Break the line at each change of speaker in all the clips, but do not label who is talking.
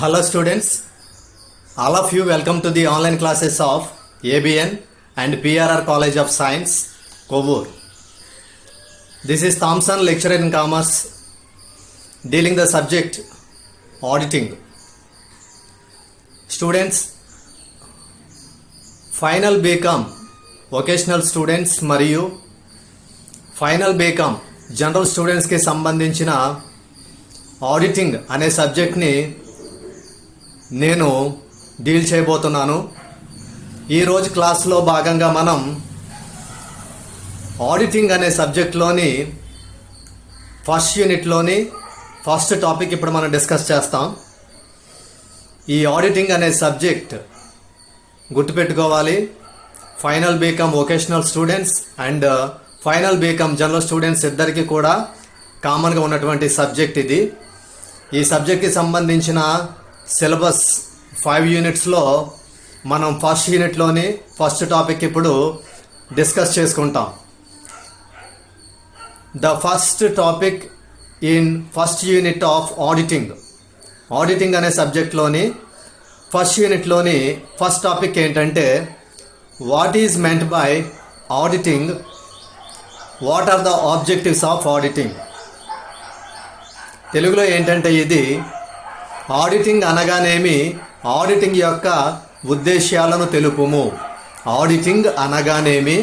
Hello students, all of you welcome to the online classes of ABN and PRR College of Science, Kovur. This is Thompson, lecturer in commerce, dealing the subject auditing. Students, final BCom vocational students మరియు final BCom general స్టూడెంట్స్కి సంబంధించిన auditing అనే సబ్జెక్ట్ని నేను deal చేయబోతున్నాను. ఈరోజు క్లాస్లో భాగంగా మనం ఆడిటింగ్ అనే సబ్జెక్ట్లోని ఫస్ట్ యూనిట్లోని ఫస్ట్ టాపిక్ ఇప్పుడు మనం డిస్కస్ చేస్తాం. ఈ ఆడిటింగ్ అనే సబ్జెక్ట్ గుర్తుపెట్టుకోవాలి. Final BCom vocational students and final BCom general students ఇద్దరికి కూడా కామన్గా ఉన్నటువంటి సబ్జెక్ట్ ఇది. ఈ సబ్జెక్ట్కి సంబంధించిన సిలబస్ 5 యూనిట్స్లో మనం ఫస్ట్ యూనిట్లోని ఫస్ట్ టాపిక్ ఇప్పుడు డిస్కస్ చేసుకుంటాం. The first topic in first unit of auditing అనే సబ్జెక్ట్లోని ఫస్ట్ యూనిట్లోని ఫస్ట్ టాపిక్ ఏంటంటే what is meant by auditing, what are the objectives of auditing. తెలుగులో ఏంటంటే ఇది ఆడిటింగ్ అనగానేమి, ఆడిటింగ్ యొక్క ఉద్దేశ్యాలను తెలుపుము. ఆడిటింగ్ అనగానేమి,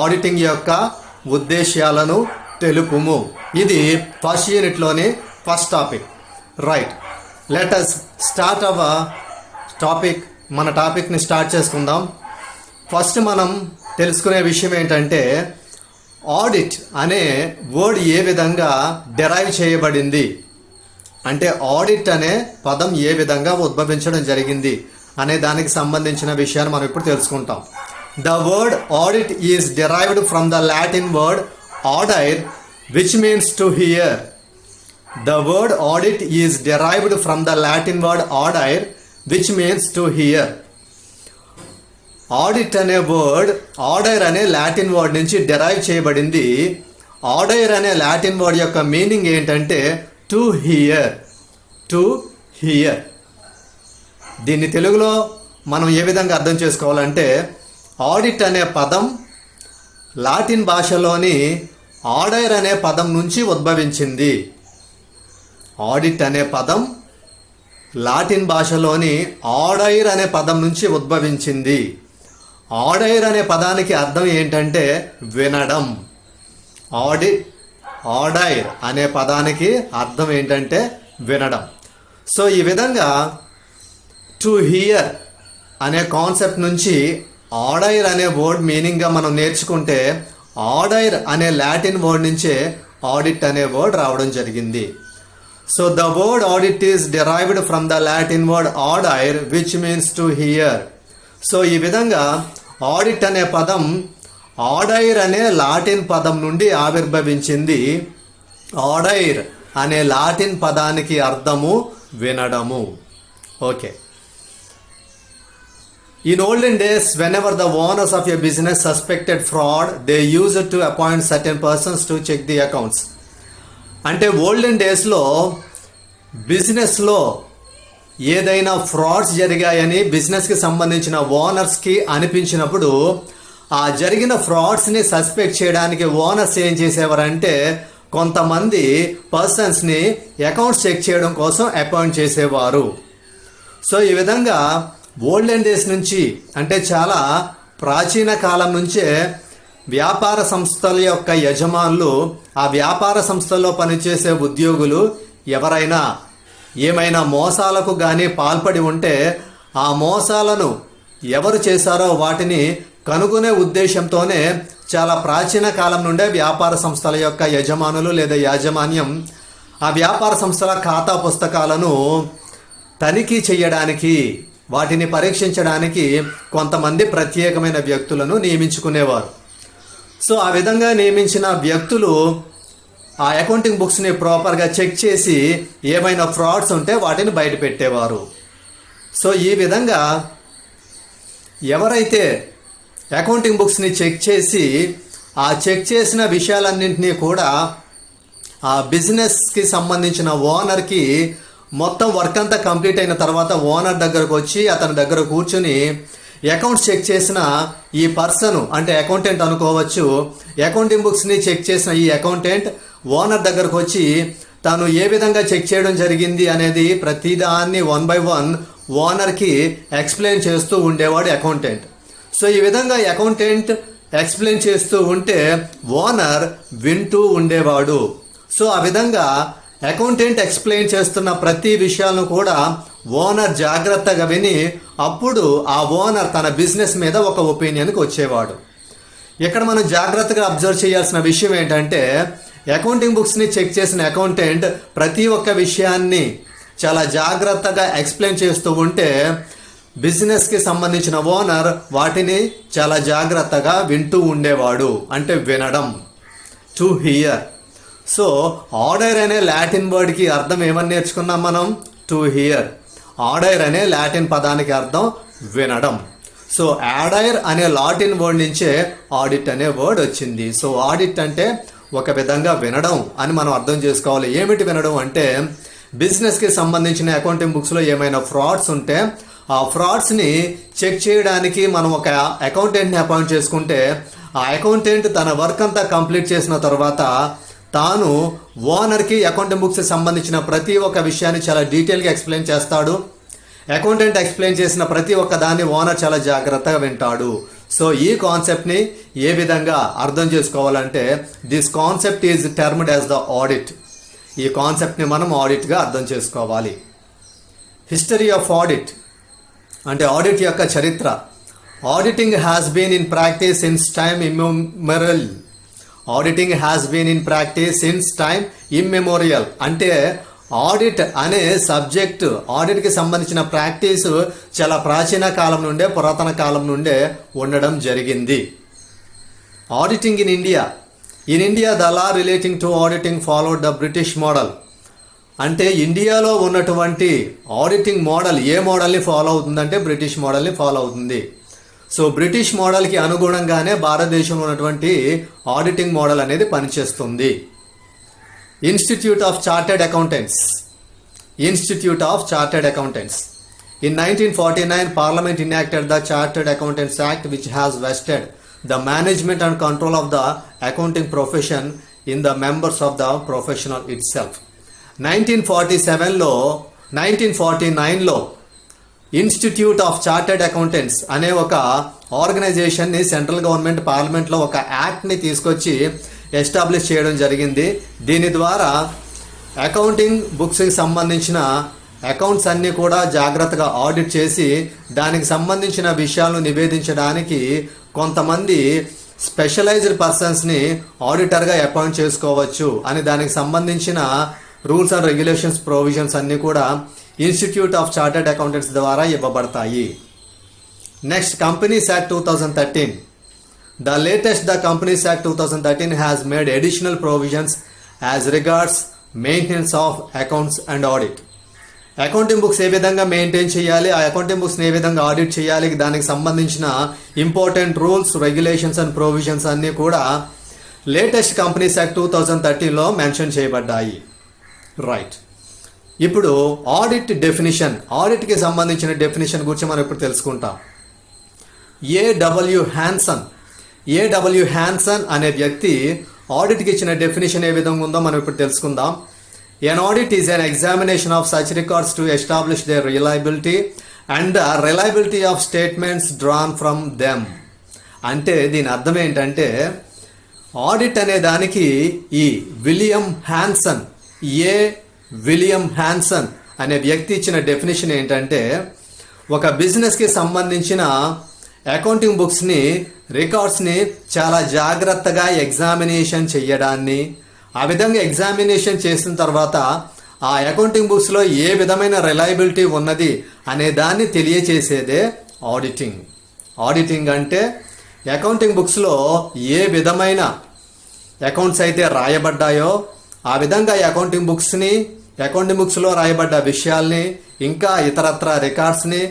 ఆడిటింగ్ యొక్క ఉద్దేశ్యాలను తెలుపుము. ఇది ఫస్ట్ యూనిట్లోని first topic. Right, let us start our topic. మన టాపిక్ని స్టార్ట్ చేసుకుందాం. ఫస్ట్ మనం తెలుసుకునే విషయం ఏంటంటే ఆడిట్ అనే వర్డ్ ఏ విధంగా డెరైవ్ చేయబడింది, అంటే ఆడిట్ అనే పదం ఏ విధంగా ఉద్భవించడం జరిగింది అనే దానికి సంబంధించిన విషయాన్ని మనం ఇప్పుడు తెలుసుకుంటాం. The word audit is derived from the Latin word audire which means to hear. The word audit is derived from the Latin word audire which means to hear. Audit అనే వర్డ్ ఆర్డర్ అనే లాటిన్ వర్డ్ నుంచి derive చేయబడింది. ఆర్డర్ అనే Latin word యొక్క meaning ఏంటంటే to hear. దీన్ని తెలుగులో మనం ఏ విధంగా అర్థం చేసుకోవాలంటే ఆడిట్ అనే పదం లాటిన్ భాషలోని ఆర్డర్ అనే పదం నుంచి ఉద్భవించింది. ఆడిట్ అనే పదం లాటిన్ భాషలోని ఆర్డర్ అనే పదం నుంచి ఉద్భవించింది. ఆర్డర్ అనే పదానికి అర్థం ఏంటంటే వినడం. ఆర్డర్ అనే పదానికి అర్థం ఏంటంటే వినడం. సో ఈ విధంగా టు హియర్ అనే కాన్సెప్ట్ నుంచి ఆర్డర్ అనే వర్డ్ మీనింగ్గా మనం నేర్చుకుంటే ఆర్డర్ అనే లాటిన్ వర్డ్ నుంచే ఆడిట్ అనే వర్డ్ రావడం జరిగింది. So the word audit is derived from the Latin word order which means to here. So ఈ విధంగా ఆడిట్ అనే పదం ఆర్డర్ అనే లాటిన్ పదం నుండి ఆవిర్భవించింది. ఆర్డర్ అనే లాటిన్ పదానికి అర్థము వినడము. Okay. In olden days, whenever the owners of a business suspected fraud, they used to appoint certain persons to check the accounts. అంటే ఓల్డెన్ డేస్లో బిజినెస్లో ఏదైనా ఫ్రాడ్స్ జరిగాయని బిజినెస్కి సంబంధించిన ఓనర్స్కి అనిపించినప్పుడు ఆ జరిగిన ఫ్రాడ్స్ని సస్పెక్ట్ చేయడానికి ఓనర్స్ ఏం చేసేవారంటే కొంతమంది పర్సన్స్ని అకౌంట్స్ చెక్ చేయడం కోసం అపాయింట్ చేసేవారు. సో ఈ విధంగా ఓల్డెన్ డేస్ నుంచి, అంటే చాలా ప్రాచీన కాలం నుంచే వ్యాపార సంస్థల యొక్క యజమానులు, ఆ వ్యాపార సంస్థల్లో పనిచేసే ఉద్యోగులు ఎవరైనా ఏమైనా మోసాలకు కానీ పాల్పడి ఉంటే ఆ మోసాలను ఎవరు చేశారో వాటిని కనుగొనే ఉద్దేశంతోనే చాలా ప్రాచీన కాలం నుండే వ్యాపార సంస్థల యొక్క యజమానులు లేదా యాజమాన్యం ఆ వ్యాపార సంస్థల ఖాతా పుస్తకాలను తనిఖీ చేయడానికి, వాటిని పరీక్షించడానికి కొంతమంది ప్రత్యేకమైన వ్యక్తులను నియమించుకునేవారు. సో ఆ విధంగా నియమించిన వ్యక్తులు ఆ అకౌంటింగ్ బుక్స్ని ప్రాపర్గా చెక్ చేసి ఏమైనా ఫ్రాడ్స్ ఉంటే వాటిని బయట పెట్టేవారు. సో ఈ విధంగా ఎవరైతే అకౌంటింగ్ బుక్స్ని చెక్ చేసి ఆ చెక్ చేసిన విషయాలన్నింటినీ కూడా ఆ బిజినెస్కి సంబంధించిన ఓనర్కి మొత్తం వర్క్ అంతా కంప్లీట్ అయిన తర్వాత ఓనర్ దగ్గరకు వచ్చి అతని దగ్గర కూర్చుని అకౌంట్స్ చెక్ చేసిన ఈ పర్సన్ అంటే అకౌంటెంట్ అనుకోవచ్చు, అకౌంటింగ్ బుక్స్ని చెక్ చేసిన ఈ అకౌంటెంట్ ఓనర్ దగ్గరకు వచ్చి తాను ఏ విధంగా చెక్ చేయడం జరిగింది అనేది ప్రతిదాన్ని 1 by 1 ఓనర్కి ఎక్స్ప్లెయిన్ చేస్తూ ఉండేవాడు అకౌంటెంట్. సో ఈ విధంగా అకౌంటెంట్ ఎక్స్ప్లెయిన్ చేస్తూ ఉంటే ఓనర్ వింటూ ఉండేవాడు. సో ఆ విధంగా అకౌంటెంట్ ఎక్స్ప్లెయిన్ చేస్తున్న ప్రతి విషయాలను కూడా ఓనర్ జాగ్రత్తగా విని అప్పుడు ఆ ఓనర్ తన బిజినెస్ మీద ఒక ఒపీనియన్కి వచ్చేవాడు. ఇక్కడ మనం జాగ్రత్తగా అబ్జర్వ్ చేయాల్సిన విషయం ఏంటంటే అకౌంటింగ్ బుక్స్ని చెక్ చేసిన అకౌంటెంట్ ప్రతి ఒక్క విషయాన్ని చాలా జాగ్రత్తగా ఎక్స్ప్లెయిన్ చేస్తూ ఉంటే బిజినెస్కి సంబంధించిన ఓనర్ వాటిని చాలా జాగ్రత్తగా వింటూ ఉండేవాడు. అంటే వినడం, టు హియర్. సో ఆర్డర్ అనే లాటిన్ వర్డ్కి అర్థం ఏమని నేర్చుకున్నాం మనం? To hear. ఆర్డర్ అనే లాటిన్ పదానికి అర్థం వినడం. సో ఆడైర్ అనే లాటిన్ వర్డ్ నుంచే ఆడిట్ అనే వర్డ్ వచ్చింది. సో ఆడిట్ అంటే ఒక విధంగా వినడం అని మనం అర్థం చేసుకోవాలి. ఏమిటి వినడం అంటే బిజినెస్కి సంబంధించిన అకౌంటింగ్ బుక్స్లో ఏమైనా ఫ్రాడ్స్ ఉంటే ఆ ఫ్రాడ్స్ని చెక్ చేయడానికి మనం ఒక అకౌంటెంట్ని అపాయింట్ చేసుకుంటే ఆ అకౌంటెంట్ తన వర్క్ అంతా కంప్లీట్ చేసిన తర్వాత తాను ఓనర్కి అకౌంటింగ్ బుక్స్కి సంబంధించిన ప్రతి ఒక్క విషయాన్ని చాలా డీటెయిల్గా ఎక్స్ప్లెయిన్ చేస్తాడు. అకౌంటెంట్ ఎక్స్ప్లెయిన్ చేసిన ప్రతి ఒక్క దాన్ని ఓనర్ చాలా జాగ్రత్తగా వింటాడు. సో ఈ కాన్సెప్ట్ని ఏ విధంగా అర్థం చేసుకోవాలంటే this concept is termed as the audit. ఈ కాన్సెప్ట్ని మనం ఆడిట్గా అర్థం చేసుకోవాలి. హిస్టరీ ఆఫ్ ఆడిట్ అంటే ఆడిట్ యొక్క చరిత్ర. Auditing has been in practice since time immemorial. Auditing has been in practice since time immemorial అంటే ఆడిట్ అనే సబ్జెక్ట్, ఆడిట్కి సంబంధించిన ప్రాక్టీస్ చాలా ప్రాచీన కాలం నుండే, పురాతన కాలం నుండే ఉండడం జరిగింది. Auditing in India. In India the law relating to auditing followed the British model. అంటే ఇండియాలో ఉన్నటువంటి ఆడిటింగ్ మోడల్ ఏ మోడల్ని ఫాలో అవుతుందంటే బ్రిటిష్ మోడల్ని ఫాలో అవుతుంది. సో బ్రిటిష్ మోడల్కి అనుగుణంగానే భారతదేశంలో ఉన్నటువంటి ఆడిటింగ్ మోడల్ అనేది పనిచేస్తుంది. Institute of chartered accountants. Institute of chartered accountants. In 1949, Parliament enacted the Chartered Accountants Act, which has vested the management and control of the accounting profession in the members of the professional itself. 1949లో institute of chartered accountants అనే ఒక ఆర్గనైజేషన్ని central government పార్లమెంట్లో ఒక యాక్ట్ని తీసుకొచ్చి establish చేయడం జరిగింది. దీని ద్వారా అకౌంటింగ్ బుక్స్కి సంబంధించిన అకౌంట్స్ అన్నీ కూడా జాగ్రత్తగా ఆడిట్ చేసి దానికి సంబంధించిన విషయాలను నివేదించడానికి కొంతమంది స్పెషలైజ్డ్ పర్సన్స్ని ఆడిటర్గా అపాయింట్ చేసుకోవచ్చు అని దానికి సంబంధించిన రూల్స్ అండ్ రెగ్యులేషన్స్ ప్రొవిజన్స్ అన్నీ కూడా ఇన్స్టిట్యూట్ ఆఫ్ చార్టెడ్ అకౌంటెంట్స్ ద్వారా ఇవ్వబడతాయి. Next, companies act 2013. The latest, the Companies Act 2013 has made additional provisions as regards maintenance of accounts and audit. Accounting books ఏ విధంగా మెయింటైన్ చేయాలి, ఆ అకౌంటింగ్ బుక్స్ని ఏ విధంగా audit చేయాలి, దానికి సంబంధించిన important rules, regulations and provisions అన్నీ కూడా లేటెస్ట్ కంపెనీస్ యాక్ట్ 2013లో మెన్షన్ చేయబడ్డాయి. రైట్, ఇప్పుడు ఆడిట్ డెఫినిషన్, ఆడిట్కి సంబంధించిన డెఫినిషన్ గురించి మనం ఇప్పుడు తెలుసుకుంటాం. ఏడబ్ల్యూ హ్యాన్సన్ అనే వ్యక్తి ఆడిట్కి ఇచ్చిన డెఫినేషన్ ఏ విధంగా ఉందో మనం ఇప్పుడు తెలుసుకుందాం. An audit is an examination of such records to establish their reliability and the reliability of statements drawn from them. అంటే దీని అర్థం ఏంటంటే ఆడిట్ అనే దానికి ఈ విలియం హ్యాన్సన్ అనే వ్యక్తి ఇచ్చిన డెఫినేషన్ ఏంటంటే ఒక బిజినెస్కి సంబంధించిన అకౌంటింగ్ బుక్స్ని, రికార్డ్స్ని చాలా జాగ్రత్తగా ఎగ్జామినేషన్ చేయడాన్ని, ఆ విధంగా ఎగ్జామినేషన్ చేసిన తర్వాత ఆ అకౌంటింగ్ బుక్స్లో ఏ విధమైన రిలయబిలిటీ ఉన్నది అనే దాన్ని తెలియచేసేదే ఆడిటింగ్. ఆడిటింగ్ అంటే అకౌంటింగ్ బుక్స్లో ఏ విధమైన అకౌంట్స్ అయితే రాయబడ్డాయో ఆ విధంగా అకౌంటింగ్ బుక్స్లో రాయబడ్డ విషయాల్ని, ఇంకా ఇతరత్ర రికార్డ్స్ని,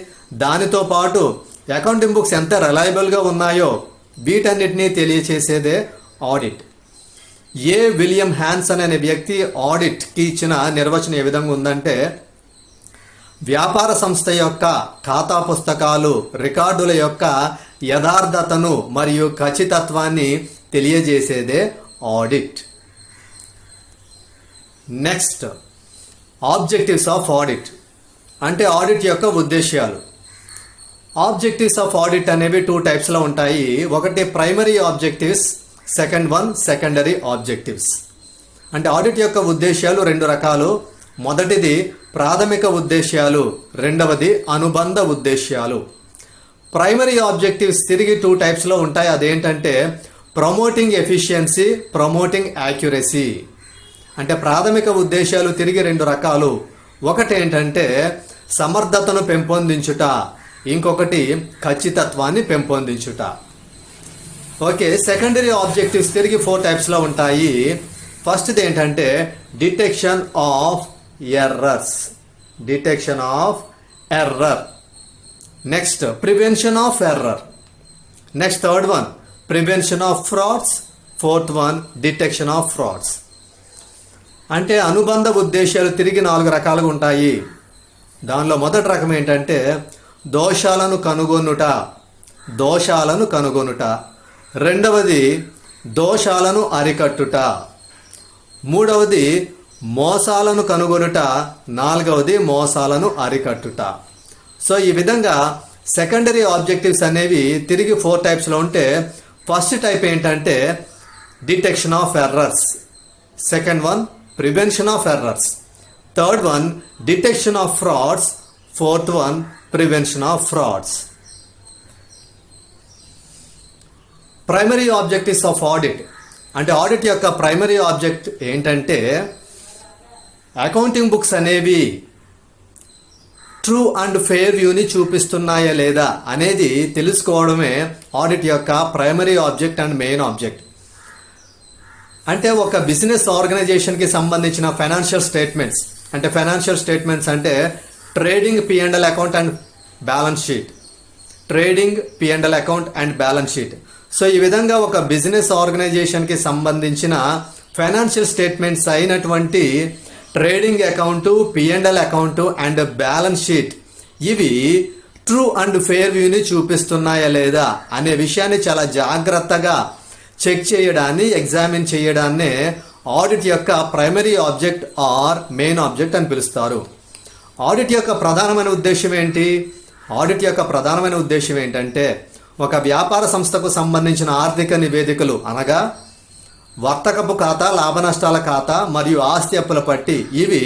దానితో పాటు అకౌంటింగ్ బుక్స్ ఎంత రిలయబుల్గా ఉన్నాయో వీటన్నిటినీ తెలియచేసేదే ఆడిట్. విలియం హ్యాన్సన్ అనే వ్యక్తి ఆడిట్కి ఇచ్చిన నిర్వచనం ఏ విధంగా ఉందంటే వ్యాపార సంస్థ యొక్క ఖాతా పుస్తకాలు రికార్డుల యొక్క యథార్థతను మరియు ఖచ్చితత్వాన్ని తెలియజేసేదే audit. Next, objectives of audit అంటే ఆడిట్ యొక్క ఉద్దేశ్యాలు. ఆబ్జెక్టివ్స్ ఆఫ్ ఆడిట్ అనేవి 2 టైప్స్లో ఉంటాయి. ఒకటి primary objectives, second one secondary objectives. అంటే ఆడిట్ యొక్క ఉద్దేశ్యాలు 2 రకాలు. మొదటిది ప్రాథమిక ఉద్దేశ్యాలు, రెండవది అనుబంధ ఉద్దేశ్యాలు. ప్రైమరీ ఆబ్జెక్టివ్స్ తిరిగి 2 టైప్స్లో ఉంటాయి. అదేంటంటే ప్రమోటింగ్ ఎఫిషియన్సీ, ప్రమోటింగ్ యాక్యురసీ. అంటే ప్రాథమిక ఉద్దేశాలు తిరిగి 2 రకాలు. ఒకటి ఏంటంటే సమర్థతను పెంపొందించుట, ఇంకొకటి ఖచ్చితత్వాన్ని పెంపొందించుట. ఓకే, సెకండరీ ఆబ్జెక్టివ్స్ తిరిగి 4 టైప్స్లో ఉంటాయి. ఫస్ట్ది ఏంటంటే detection of errors, detection of error. Next prevention of error. Next third one prevention of frauds. Fourth one detection of frauds. అంటే అనుబంధ ఉద్దేశాలు తిరిగి 4 రకాలుగా ఉంటాయి. దానిలో మొదటి రకం ఏంటంటే దోషాలను కనుగొనుట, దోషాలను కనుగొనుట. రెండవది దోషాలను అరికట్టుట. మూడవది మోసాలను కనుగొనుట. నాలుగవది మోసాలను అరికట్టుట. సో ఈ విధంగా సెకండరీ ఆబ్జెక్టివ్స్ అనేవి తిరిగి 4 టైప్స్లో ఉంటే ఫస్ట్ టైప్ ఏంటంటే detection of errors, second one prevention of errors, third one detection of frauds, fourth one prevention of frauds. Primary objectives of audit అంటే ఆడిట్ యొక్క ప్రైమరీ ఆబ్జెక్ట్ ఏంటంటే అకౌంటింగ్ బుక్స్ అనేవి true and fair వ్యూని చూపిస్తున్నాయా లేదా అనేది తెలుసుకోవడమే ఆడిట్ యొక్క primary object and main object. అంటే ఒక బిజినెస్ ఆర్గనైజేషన్కి సంబంధించిన ఫైనాన్షియల్ స్టేట్మెంట్స్, అంటే ఫైనాన్షియల్ స్టేట్మెంట్స్ అంటే trading P&L account and balance sheet, trading P&L account and balance sheet. So ఈ విధంగా ఒక బిజినెస్ ఆర్గనైజేషన్కి సంబంధించిన ఫైనాన్షియల్ స్టేట్మెంట్స్ అయినటువంటి trading account, P&L account and balance sheet ఇవి ట్రూ అండ్ ఫెయిర్ వ్యూని చూపిస్తున్నాయా లేదా అనే విషయాన్ని చాలా జాగ్రత్తగా చెక్ చేయడాన్ని, ఎగ్జామిన్ చేయడాన్నే ఆడిట్ యొక్క primary object or main object అని పిలుస్తారు. ఆడిట్ యొక్క ప్రధానమైన ఉద్దేశం ఏంటి? ఆడిట్ యొక్క ప్రధానమైన ఉద్దేశం ఏంటంటే ఒక వ్యాపార సంస్థకు సంబంధించిన ఆర్థిక నివేదికలు అనగా వర్తకపు ఖాతా, లాభ నష్టాల ఖాతా మరియు ఆస్తి అప్పుల పట్టి ఇవి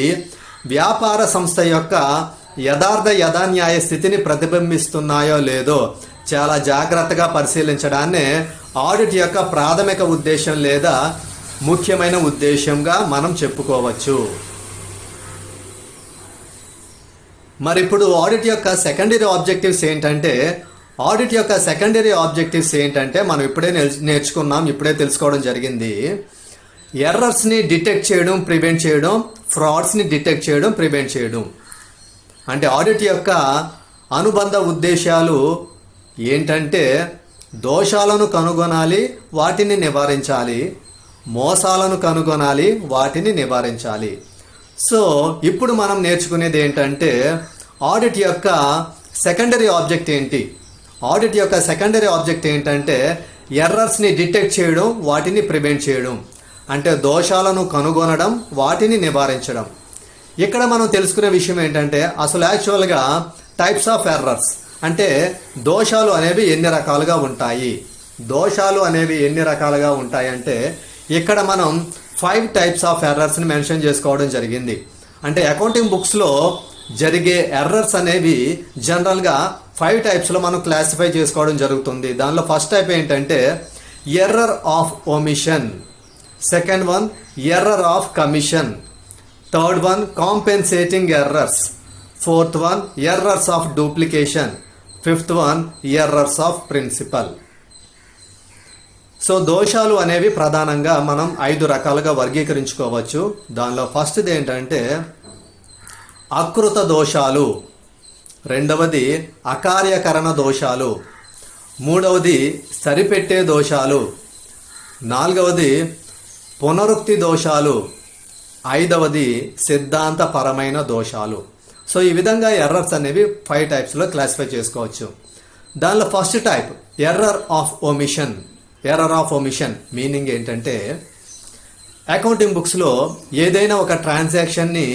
వ్యాపార సంస్థ యొక్క యథాన్యాయ స్థితిని ప్రతిబింబిస్తున్నాయో లేదో చాలా జాగ్రత్తగా పరిశీలించడాన్నే ఆడిట్ యొక్క ప్రాథమిక ఉద్దేశం లేదా ముఖ్యమైన ఉద్దేశంగా మనం చెప్పుకోవచ్చు. మరి ఇప్పుడు ఆడిట్ యొక్క సెకండరీ ఆబ్జెక్టివ్స్ ఏంటంటే మనం ఇప్పుడే నేర్చుకున్నాం, ఇప్పుడే తెలుసుకోవడం జరిగింది. ఎర్రర్స్ని డిటెక్ట్ చేయడం, ప్రివెంట్ చేయడం, ఫ్రాడ్స్ని డిటెక్ట్ చేయడం, ప్రివెంట్ చేయడం. అంటే ఆడిట్ యొక్క అనుబంధ ఉద్దేశాలు ఏంటంటే దోషాలను కనుగొనాలి, వాటిని నివారించాలి, మోసాలను కనుగొనాలి, వాటిని నివారించాలి. సో ఇప్పుడు మనం నేర్చుకునేది ఏంటంటే ఆడిట్ యొక్క సెకండరీ ఆబ్జెక్ట్ ఏంటి? ఆడిట్ యొక్క సెకండరీ ఆబ్జెక్ట్ ఏంటంటే ఎర్రర్స్ని డిటెక్ట్ చేయడం, వాటిని ప్రివెంట్ చేయడం. అంటే దోషాలను కనుగొనడం, వాటిని నివారించడం. ఇక్కడ మనం తెలుసుకునే విషయం ఏంటంటే అసలు యాక్చువల్గా టైప్స్ ఆఫ్ ఎర్రర్స్ అంటే దోషాలు అనేవి ఎన్ని రకాలుగా ఉంటాయి. దోషాలు అనేవి ఎన్ని రకాలుగా ఉంటాయంటే ఇక్కడ మనం 5 టైప్స్ ఆఫ్ ఎర్రర్స్ని మెన్షన్ చేసుకోవడం జరిగింది. అంటే అకౌంటింగ్ బుక్స్లో జరిగే ఎర్రర్స్ అనేవి జనరల్గా 5 టైప్స్లో మనం క్లాసిఫై చేసుకోవడం జరుగుతుంది. దానిలో ఫస్ట్ టైప్ ఏంటంటే error of omission, second one error of commission, third one compensating errors, fourth one errors of duplication, fifth one errors of principle. So దోషాలు అనేవి ప్రధానంగా మనం 5 రకాలుగా వర్గీకరించుకోవచ్చు. దానిలో ఫస్ట్ది ఏంటంటే అకృత దోషాలు, రెండవది అకార్యకరణ దోషాలు, మూడవది సరిపెట్టే దోషాలు, నాలుగవది పునరుక్తి దోషాలు, ఐదవది సిద్ధాంతపరమైన దోషాలు. సో ఈ విధంగా ఎర్రర్స్ అనేవి 5 టైప్స్లో క్లాసిఫై చేసుకోవచ్చు. దానిలో first type error of omission. Error of omission meaning ఏంటంటే అకౌంటింగ్ బుక్స్లో ఏదైనా ఒక ట్రాన్సాక్షన్ని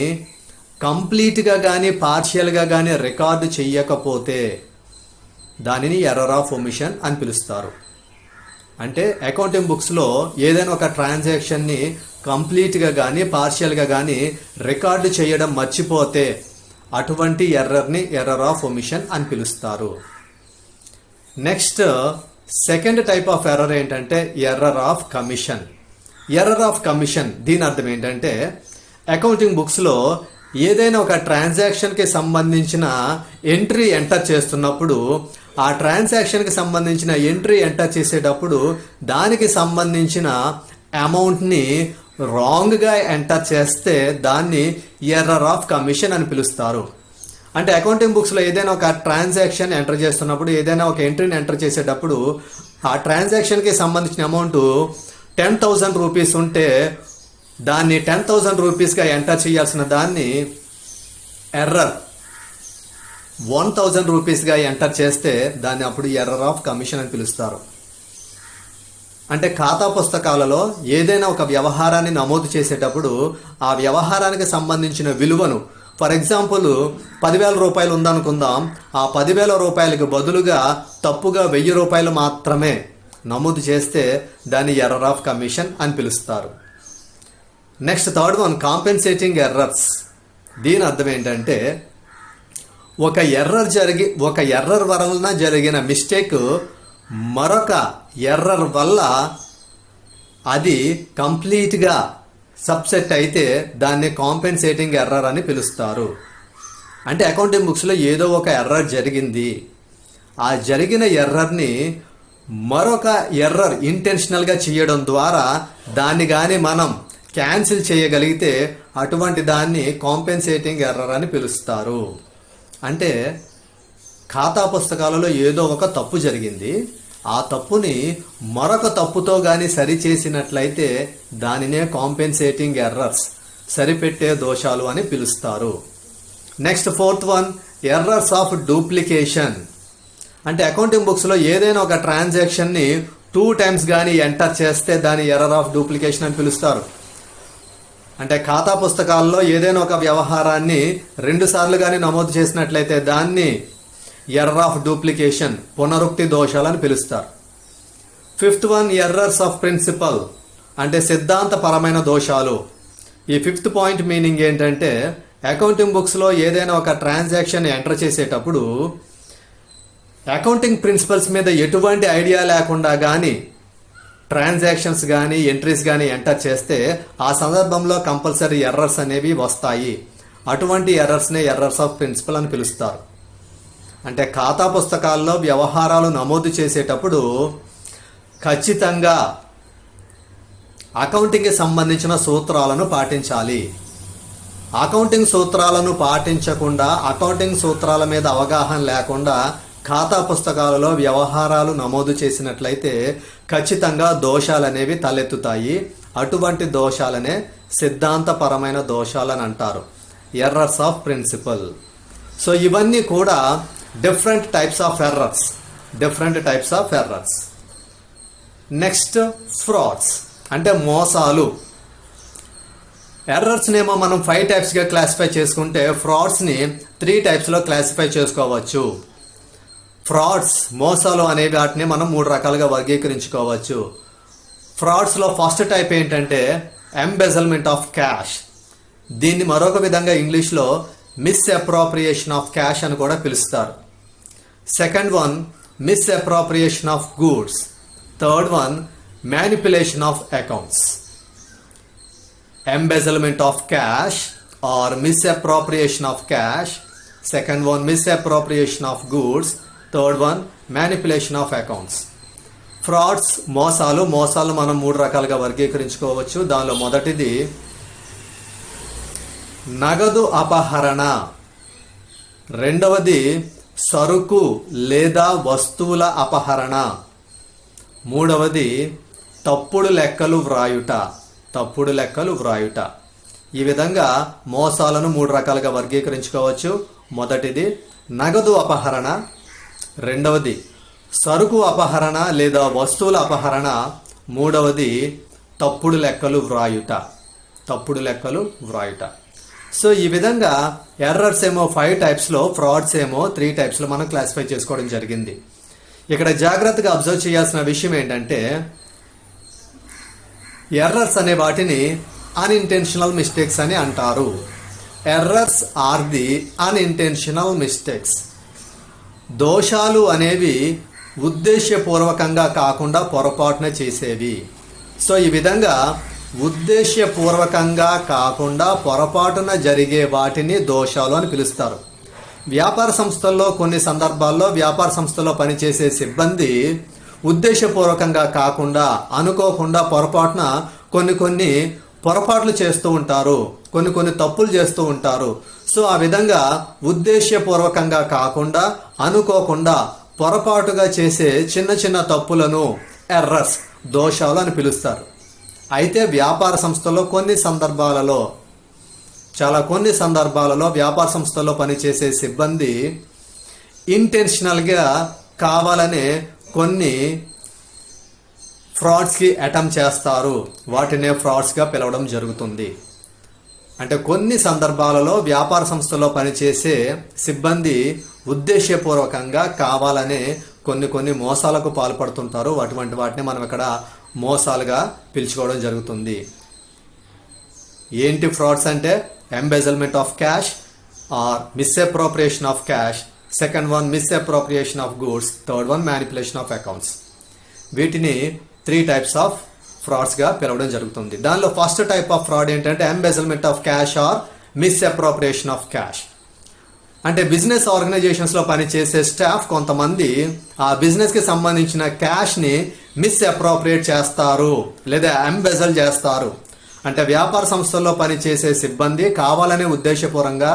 కంప్లీట్గా కానీ పార్షియల్గా కానీ రికార్డు చెయ్యకపోతే దానిని ఎర్రర్ ఆఫ్ ఒమిషన్ అని పిలుస్తారు. అంటే అకౌంటింగ్ బుక్స్లో ఏదైనా ఒక ట్రాన్సాక్షన్ని కంప్లీట్గా కానీ పార్షియల్గా కానీ రికార్డు చేయడం మర్చిపోతే అటువంటి ఎర్రర్ని ఎర్రర్ ఆఫ్ ఒమిషన్ అని పిలుస్తారు. Next second type of error ఏంటంటే error of commission. Error of commission దీని అర్థం ఏంటంటే అకౌంటింగ్ బుక్స్లో ఏదైనా ఒక ట్రాన్సాక్షన్కి సంబంధించిన ఎంట్రీ ఎంటర్ చేస్తున్నప్పుడు ఆ ట్రాన్సాక్షన్కి సంబంధించిన ఎంట్రీ ఎంటర్ చేసేటప్పుడు దానికి సంబంధించిన అమౌంట్ని రాంగ్గా ఎంటర్ చేస్తే దాన్ని ఎర్రర్ ఆఫ్ కమిషన్ అని పిలుస్తారు. అంటే అకౌంటింగ్ బుక్స్లో ఏదైనా ఒక ట్రాన్సాక్షన్ ఎంటర్ చేస్తున్నప్పుడు ఏదైనా ఒక ఎంట్రీని ఎంటర్ చేసేటప్పుడు ఆ ట్రాన్సాక్షన్కి సంబంధించిన అమౌంట్ 10,000 రూపీస్ ఉంటే దాన్ని 10,000 రూపీస్గా ఎంటర్ చేయాల్సిన దాన్ని ఎర్రర్ 1,000 రూపీస్గా ఎంటర్ చేస్తే దాన్ని అప్పుడు ఎర్రర్ ఆఫ్ కమిషన్ అని పిలుస్తారు. అంటే ఖాతా పుస్తకాలలో ఏదైనా ఒక వ్యవహారాన్ని నమోదు చేసేటప్పుడు ఆ వ్యవహారానికి సంబంధించిన విలువను ఫర్ ఎగ్జాంపుల్ 10,000 రూపాయలు ఉందనుకుందాం, ఆ 10,000 రూపాయలకు బదులుగా తప్పుగా 1,000 రూపాయలు మాత్రమే నమోదు చేస్తే దాన్ని ఎర్రర్ ఆఫ్ కమిషన్ అని పిలుస్తారు. Next third one compensating errors. దీని అర్థం ఏంటంటే ఒక ఎర్రర్ వలన జరిగిన మిస్టేక్ మరొక ఎర్రర్ వల్ల అది కంప్లీట్గా సబ్సెట్ అయితే దాన్ని కాంపెన్సేటింగ్ ఎర్రర్ అని పిలుస్తారు. అంటే అకౌంటింగ్ బుక్స్లో ఏదో ఒక ఎర్రర్ జరిగింది, ఆ జరిగిన ఎర్రర్ని మరొక ఎర్రర్ ఇంటెన్షనల్గా చేయడం ద్వారా దాన్ని కానీ మనం క్యాన్సిల్ చేయగలిగితే అటువంటి దాన్ని కాంపెన్సేటింగ్ ఎర్రర్ అని పిలుస్తారు. అంటే ఖాతా పుస్తకాలలో ఏదో ఒక తప్పు జరిగింది, ఆ తప్పుని మరొక తప్పుతో కానీ సరిచేసినట్లయితే దానినే కాంపెన్సేటింగ్ ఎర్రర్స్, సరిపెట్టే దోషాలు అని పిలుస్తారు. Next fourth one errors of duplication. అంటే అకౌంటింగ్ బుక్స్లో ఏదైనా ఒక ట్రాన్సాక్షన్ని 2 టైమ్స్ కానీ ఎంటర్ చేస్తే దాన్ని ఎర్రర్ ఆఫ్ డూప్లికేషన్ అని పిలుస్తారు. అంటే ఖాతా పుస్తకాల్లో ఏదైనా ఒక వ్యవహారాన్ని 2 సార్లు కానీ నమోదు చేసినట్లయితే దాన్ని ఎర్రర్ ఆఫ్ డూప్లికేషన్, పునరుక్తి దోషాలని పిలుస్తారు. Fifth one errors of principle. అంటే సిద్ధాంతపరమైన దోషాలు. ఈ 5th పాయింట్ మీనింగ్ ఏంటంటే అకౌంటింగ్ బుక్స్లో ఏదైనా ఒక ట్రాన్సాక్షన్ ఎంటర్ చేసేటప్పుడు అకౌంటింగ్ ప్రిన్సిపల్స్ మీద ఎటువంటి ఐడియా లేకుండా కానీ ట్రాన్సాక్షన్స్ కానీ ఎంట్రీస్ కానీ ఎంటర్ చేస్తే ఆ సందర్భంలో కంపల్సరీ ఎర్రర్స్ అనేవి వస్తాయి. అటువంటి ఎర్రర్స్నే ఎర్రర్స్ ఆఫ్ ప్రిన్సిపల్ అని పిలుస్తారు. అంటే ఖాతా పుస్తకాల్లో వ్యవహారాలు నమోదు చేసేటప్పుడు ఖచ్చితంగా అకౌంటింగ్కి సంబంధించిన సూత్రాలను పాటించాలి. అకౌంటింగ్ సూత్రాలను పాటించకుండా, అకౌంటింగ్ సూత్రాల మీద అవగాహన లేకుండా ఖాతా పుస్తకాలలో వ్యవహారాలు నమోదు చేసినట్లయితే ఖచ్చితంగా దోషాలు అనేవి తలెత్తుతాయి. అటువంటి దోషాలనే సిద్ధాంతపరమైన దోషాలని అంటారు, ఎర్రర్స్ ఆఫ్ ప్రిన్సిపల్. సో ఇవన్నీ కూడా different types of errors. Next frauds అంటే మోసాలు. ఎర్రర్స్నేమో మనం 5 టైప్స్గా క్లాసిఫై చేసుకుంటే ఫ్రాడ్స్ని 3 టైప్స్లో క్లాసిఫై చేసుకోవచ్చు. ఫ్రాడ్స్, మోసాలు అనే వాటిని మనం 3 రకాలుగా వర్గీకరించుకోవచ్చు. ఫ్రాడ్స్లో ఫస్ట్ టైప్ ఏంటంటే ఎంబెజల్మెంట్ ఆఫ్ క్యాష్. దీన్ని మరొక విధంగా ఇంగ్లీష్లో మిస్అప్రోప్రియేషన్ ఆఫ్ క్యాష్ అని కూడా పిలుస్తారు. Second one misappropriation of goods. Third one manipulation of accounts. Embezzlement of cash or misappropriation of cash. Second one misappropriation of goods. Third one manipulation of accounts. Frauds, మోసాలు మనం 3 రకాలుగా వర్గీకరించుకోవచ్చు. దానిలో మొదటిది నగదు అపహరణ, రెండవది సరుకు లేదా వస్తువుల అపహరణ, మూడవది తప్పుడు లెక్కలు వ్రాయుట. ఈ విధంగా మోసాలను 3 రకాలుగా వర్గీకరించుకోవచ్చు. మొదటిది నగదు అపహరణ, రెండవది సరుకు అపహరణ లేదా వస్తువుల అపహరణ, మూడవది తప్పుడు లెక్కలు వ్రాయుట. సో ఈ విధంగా ఎర్రర్స్ ఏమో 5 టైప్స్లో, ఫ్రాడ్స్ ఏమో 3 టైప్స్లో మనం క్లాసిఫై చేసుకోవడం జరిగింది. ఇక్కడ జాగ్రత్తగా అబ్జర్వ్ చేయాల్సిన విషయం ఏంటంటే ఎర్రర్స్ అనే వాటిని అన్ఇంటెన్షనల్ మిస్టేక్స్ అని అంటారు. Errors are the unintentional mistakes. దోషాలు అనేవి ఉద్దేశ్యపూర్వకంగా కాకుండా పొరపాటున చేసేవి. సో ఈ విధంగా ఉద్దేశ్యపూర్వకంగా కాకుండా పొరపాటున జరిగే వాటిని దోషాలు అని పిలుస్తారు. వ్యాపార సంస్థల్లో కొన్ని సందర్భాల్లో వ్యాపార సంస్థలో పనిచేసే సిబ్బంది ఉద్దేశపూర్వకంగా కాకుండా అనుకోకుండా పొరపాటున కొన్ని పొరపాట్లు చేస్తూ ఉంటారు, కొన్ని తప్పులు చేస్తూ ఉంటారు. సో ఆ విధంగా ఉద్దేశపూర్వకంగా కాకుండా అనుకోకుండా పొరపాటుగా చేసే చిన్న తప్పులను ఎర్రర్స్, దోషాలు అని పిలుస్తారు. అయితే వ్యాపార సంస్థలో కొన్ని సందర్భాలలో వ్యాపార సంస్థల్లో పనిచేసే సిబ్బంది ఇంటెన్షనల్గా కావాలనే కొన్ని ఫ్రాడ్స్కి అటెంప్ట్ చేస్తారు. వాటినే ఫ్రాడ్స్గా పిలవడం జరుగుతుంది. అంటే కొన్ని సందర్భాలలో వ్యాపార సంస్థలో పనిచేసే సిబ్బంది ఉద్దేశపూర్వకంగా కావాలనే కొన్ని మోసాలకు పాల్పడుతుంటారు. అటువంటి వాటిని మనం ఇక్కడ మోసాలుగా పిలుచుకోవడం జరుగుతుంది. ఏంటి ఫ్రాడ్స్ అంటే embezzlement of cash or misappropriation of cash, second one misappropriation of goods, third one manipulation of accounts. వీటిని 3 టైప్స్ ఆఫ్ ఫ్రాడ్స్గా పిలవడం జరుగుతుంది. దానిలో ఫస్ట్ టైప్ ఆఫ్ ఫ్రాడ్ ఏంటంటే embezzlement of cash or misappropriation of cash. అంటే business ఆర్గనైజేషన్స్లో పనిచేసే staff కొంతమంది ఆ బిజినెస్కి సంబంధించిన క్యాష్ని మిస్అప్రోప్రియేట్ చేస్తారు లేదా ఎంబెజల్ చేస్తారు. అంటే వ్యాపార సంస్థల్లో పనిచేసే సిబ్బంది కావాలనే ఉద్దేశపూర్వకంగా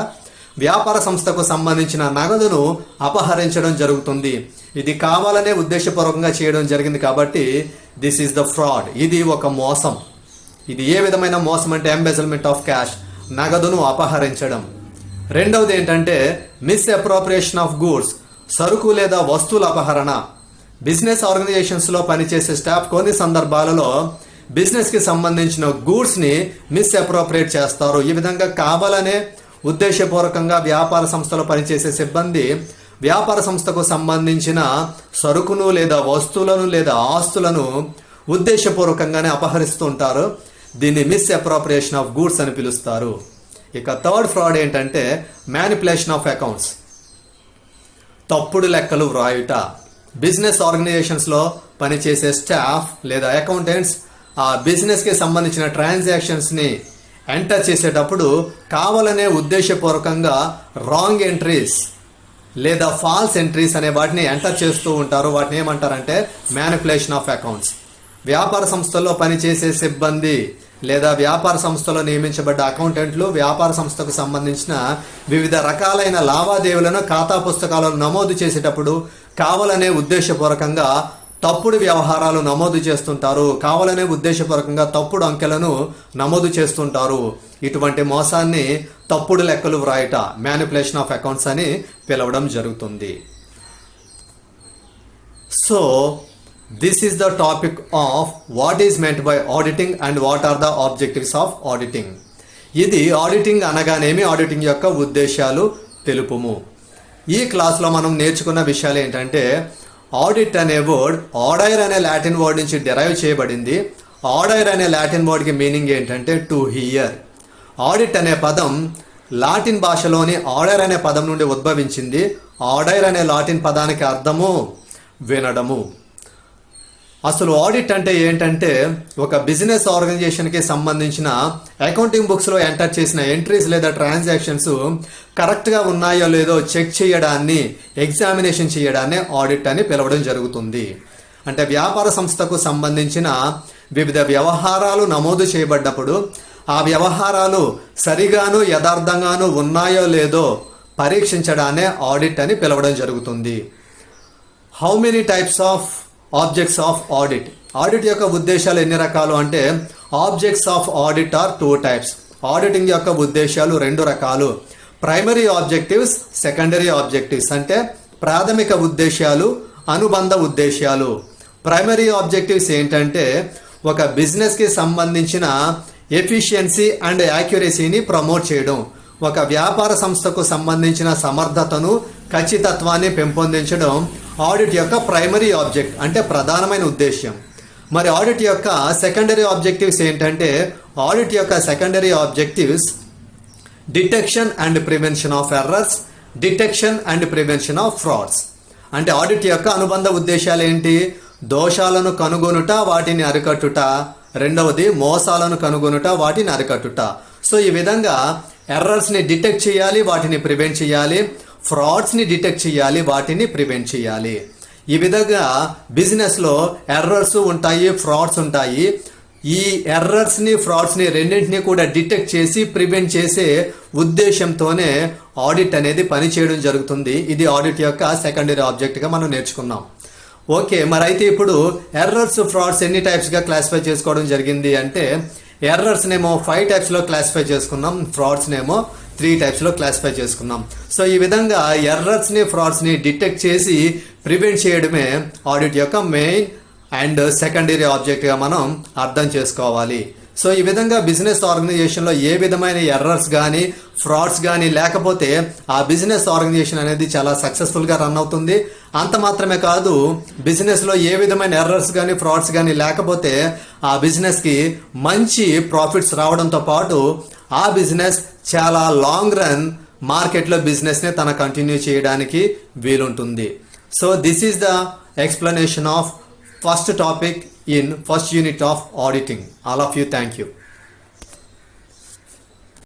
వ్యాపార సంస్థకు సంబంధించిన నగదును అపహరించడం జరుగుతుంది. ఇది కావాలనే ఉద్దేశపూర్వకంగా చేయడం జరిగింది కాబట్టి దిస్ ఈస్ ద ఫ్రాడ్. ఇది ఒక మోసం. ఇది ఏ విధమైన మోసం అంటే ఎంబెజల్మెంట్ ఆఫ్ క్యాష్, నగదును అపహరించడం. రెండవది ఏంటంటే మిస్అప్రోప్రియేషన్ ఆఫ్ గూడ్స్, సరుకు లేదా వస్తువుల అపహరణ. బిజినెస్ ఆర్గనైజేషన్స్లో పనిచేసే స్టాఫ్ కొన్ని సందర్భాలలో బిజినెస్కి సంబంధించిన గూడ్స్ని మిస్అప్రోప్రియేట్ చేస్తారు. ఈ విధంగా కావాలనే ఉద్దేశపూర్వకంగా వ్యాపార సంస్థలో పనిచేసే సిబ్బంది వ్యాపార సంస్థకు సంబంధించిన సరుకును లేదా వస్తువులను లేదా ఆస్తులను ఉద్దేశపూర్వకంగానే అపహరిస్తూ ఉంటారు. దీన్ని మిస్అప్రోప్రియేషన్ ఆఫ్ గూడ్స్ అని పిలుస్తారు. ఇక థర్డ్ ఫ్రాడ్ ఏంటంటే మ్యానిపులేషన్ ఆఫ్ అకౌంట్స్, తప్పుడు లెక్కలు వ్రాయుట. బిజినెస్ ఆర్గనైజేషన్స్లో పనిచేసే స్టాఫ్ లేదా అకౌంటెంట్స్ ఆ బిజినెస్కి సంబంధించిన ట్రాన్సాక్షన్స్ని ఎంటర్ చేసేటప్పుడు కావాలనే ఉద్దేశపూర్వకంగా రాంగ్ ఎంట్రీస్ లేదా ఫాల్స్ ఎంట్రీస్ అనే వాటిని ఎంటర్ చేస్తూ ఉంటారు. వాటిని ఏమంటారంటే మ్యానిపులేషన్ ఆఫ్ అకౌంట్స్. వ్యాపార సంస్థల్లో పనిచేసే సిబ్బంది లేదా వ్యాపార సంస్థలో నియమించబడ్డ అకౌంటెంట్లు వ్యాపార సంస్థకు సంబంధించిన వివిధ రకాలైన లావాదేవీలను ఖాతా పుస్తకాలను నమోదు చేసేటప్పుడు కావాలనే ఉద్దేశపూర్వకంగా తప్పుడు వ్యవహారాలు నమోదు చేస్తుంటారు. కావాలనే ఉద్దేశపూర్వకంగా తప్పుడు అంకెలను నమోదు చేస్తుంటారు. ఇటువంటి మోసాన్ని తప్పుడు లెక్కలు వ్రాయట, మ్యానిపులేషన్ ఆఫ్ అకౌంట్స్ అని పిలవడం జరుగుతుంది. So this is the topic of what is meant by auditing and what are the objectives of auditing. ఇది ఆడిటింగ్ అనగానేమి, ఆడిటింగ్ యొక్క ఉద్దేశాలు తెలుపుము. ఈ క్లాస్లో మనం నేర్చుకున్న విషయాలు ఏంటంటే ఆడిట్ అనే వర్డ్ ఆర్డర్ అనే లాటిన్ వర్డ్ నుంచి డెరైవ్ చేయబడింది. ఆర్డర్ అనే లాటిన్ వర్డ్కి మీనింగ్ ఏంటంటే టు హియర్. ఆడిట్ అనే పదం లాటిన్ భాషలోని ఆర్డర్ అనే పదం నుండి ఉద్భవించింది. ఆర్డర్ అనే లాటిన్ పదానికి అర్థము వినడము. అసలు ఆడిట్ అంటే ఏంటంటే ఒక బిజినెస్ ఆర్గనైజేషన్కి సంబంధించిన అకౌంటింగ్ బుక్స్లో ఎంటర్ చేసిన ఎంట్రీస్ లేదా ట్రాన్సాక్షన్స్ కరెక్ట్గా ఉన్నాయో లేదో చెక్ చేయడాన్ని, ఎగ్జామినేషన్ చేయడాన్ని ఆడిట్ అని పిలవడం జరుగుతుంది. అంటే వ్యాపార సంస్థకు సంబంధించిన వివిధ వ్యవహారాలు నమోదు చేయబడ్డప్పుడు ఆ వ్యవహారాలు సరిగాను యథార్థంగాను ఉన్నాయో లేదో పరీక్షించడాన్నే ఆడిట్ అని పిలవడం జరుగుతుంది. How many types of objects of audit. Audit యొక్క ఉద్దేశాలు ఎన్ని రకాలు అంటే objects of audit are 2 types. Auditing యొక్క ఉద్దేశాలు రెండు రకాలు. Primary objectives, secondary objectives. అంటే ప్రాథమిక ఉద్దేశాలు, అనుబంధ ఉద్దేశాలు. ప్రైమరీ ఆబ్జెక్టివ్స్ ఏంటంటే ఒక బిజినెస్కి సంబంధించిన ఎఫిషియన్సీ అండ్ యాక్యురసీని ప్రమోట్ చేయడం, ఒక వ్యాపార సంస్థకు సంబంధించిన సమర్థతను, ఖచ్చితత్వాన్ని పెంపొందించడం ఆడిట్ యొక్క ప్రైమరీ ఆబ్జెక్ట్ అంటే ప్రధానమైన ఉద్దేశ్యం. మరి ఆడిట్ యొక్క సెకండరీ ఆబ్జెక్టివ్స్ ఏంటంటే ఆడిట్ యొక్క secondary objectives detection and prevention of errors, detection and prevention of frauds. అంటే ఆడిట్ యొక్క అనుబంధ ఉద్దేశాలు ఏంటి? దోషాలను కనుగొనుట, వాటిని అరికట్టుట. రెండవది మోసాలను కనుగొనుట, వాటిని అరికట్టుట. సో ఈ విధంగా ఎర్రర్స్ని డిటెక్ట్ చేయాలి, వాటిని ప్రివెంట్ చేయాలి. ఫ్రాడ్స్ని డిటెక్ట్ చేయాలి, వాటిని ప్రివెంట్ చేయాలి. ఈ విధంగా బిజినెస్లో ఎర్రర్స్ ఉంటాయి, ఫ్రాడ్స్ ఉంటాయి. ఈ ఎర్రర్స్ని, ఫ్రాడ్స్ని రెండింటినీ కూడా డిటెక్ట్ చేసి ప్రివెంట్ చేసే ఉద్దేశంతోనే ఆడిట్ అనేది పనిచేయడం జరుగుతుంది. ఇది ఆడిట్ యొక్క సెకండరీ ఆబ్జెక్ట్గా మనం నేర్చుకున్నాం. ఓకే, మరి అయితే ఇప్పుడు ఎర్రర్స్, ఫ్రాడ్స్ ఎన్ని టైప్స్గా క్లాసిఫై చేసుకోవడం జరిగింది అంటే ఎర్రర్స్నేమో 5 టైప్స్లో క్లాసిఫై చేసుకున్నాం, ఫ్రాడ్స్నేమో 3 టైప్స్లో క్లాసిఫై చేసుకున్నాం. సో ఈ విధంగా ఎర్రర్స్ని, ఫ్రాడ్స్ని డిటెక్ట్ చేసి ప్రివెంట్ చేయడమే ఆడిట్ యొక్క మెయిన్ అండ్ సెకండరీ ఆబ్జెక్ట్గా మనం అర్థం చేసుకోవాలి. సో ఈ విధంగా బిజినెస్ ఆర్గనైజేషన్లో ఏ విధమైన ఎర్రర్స్ కానీ, ఫ్రాడ్స్ కానీ లేకపోతే ఆ బిజినెస్ ఆర్గనైజేషన్ అనేది చాలా సక్సెస్ఫుల్గా రన్ అవుతుంది. అంత మాత్రమే కాదు, బిజినెస్లో ఏ విధమైన ఎర్రర్స్ కానీ, ఫ్రాడ్స్ కానీ లేకపోతే ఆ బిజినెస్కి మంచి ప్రాఫిట్స్ రావడంతో పాటు ఆ బిజినెస్ చాలా లాంగ్ రన్ మార్కెట్లో బిజినెస్ని తన కంటిన్యూ చేయడానికి వీలుంటుంది. So this is the explanation of first topic in first unit of auditing. All of you, thank you.